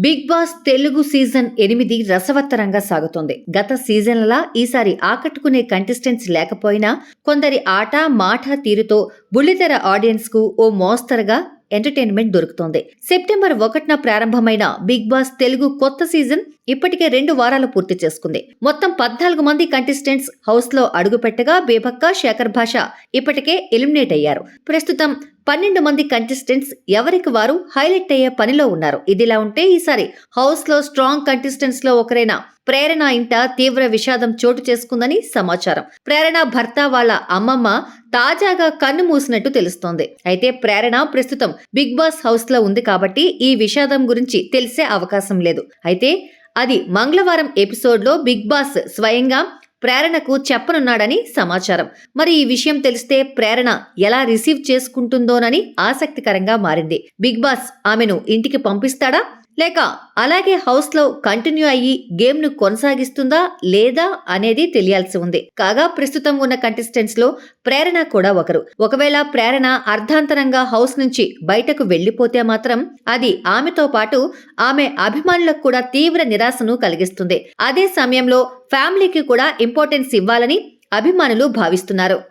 Big boss Telugu season 8 రసవత్తరంగా సాగుతోంది. గత సీజన్లలా ఈసారి ఆకట్టుకునే కంటెస్టెంట్స్ లేకపోయినా కొందరి ఆట, మాట తీరుతో బుల్లితెర ఆడియన్స్ కు ఓ మోస్తరుగా ఎంటర్టైన్మెంట్ దొరుకుతోంది. సెప్టెంబర్ 1న ప్రారంభమైన బిగ్ బాస్ తెలుగు కొత్త సీజన్ ఇప్పటికే 2 వారాలు పూర్తి చేసుకుంది. మొత్తం 14 మంది కంటెస్టెంట్స్ హౌస్ లో అడుగుపెట్టగా బేబక్క, శేఖర్ భాష ఇప్పటికే ఎలిమినేట్ అయ్యారు. ప్రస్తుతం 12 మంది కంటెస్టెంట్స్ ఎవరికి వారు హైలైట్ అయ్యే పనిలో ఉన్నారు. ఇదిలా ఉంటే ఈసారి హౌస్ లో స్ట్రాంగ్ కంటెస్టెంట్స్ లో ఒకరైన ప్రేరణ ఇంట తీవ్ర విషాదం చోటు చేసుకుందని సమాచారం. ప్రేరణ భర్త వాళ్ళ అమ్మమ్మ తాజాగా కన్ను మూసినట్టు తెలుస్తోంది. అయితే ప్రేరణ ప్రస్తుతం బిగ్ బాస్ హౌస్ లో ఉంది కాబట్టి ఈ విషాదం గురించి తెలిసే అవకాశం లేదు. అయితే అది మంగళవారం ఎపిసోడ్ లో బిగ్ బాస్ స్వయంగా ప్రేరణకు చెప్పనున్నాడని సమాచారం. మరి ఈ విషయం తెలిస్తే ప్రేరణ ఎలా రిసీవ్ చేసుకుంటుందోనని ఆసక్తికరంగా మారింది. బిగ్ బాస్ ఆమెను ఇంటికి పంపిస్తాడా లేక అలాగే హౌస్ లో కంటిన్యూ అయ్యి గేమ్ ను కొనసాగిస్తుందా లేదా అనేది తెలియాల్సి ఉంది. కాగా ప్రస్తుతం ఉన్న కంటెస్టెంట్స్ లో ప్రేరణ కూడా ఒకరు. ఒకవేళ ప్రేరణ అర్ధాంతరంగా హౌస్ నుంచి బయటకు వెళ్లిపోతే మాత్రం అది ఆమెతో పాటు ఆమె అభిమానులకు కూడా తీవ్ర నిరాశను కలిగిస్తుంది. అదే సమయంలో ఫ్యామిలీకి కూడా ఇంపార్టెన్స్ ఇవ్వాలని అభిమానులు భావిస్తున్నారు.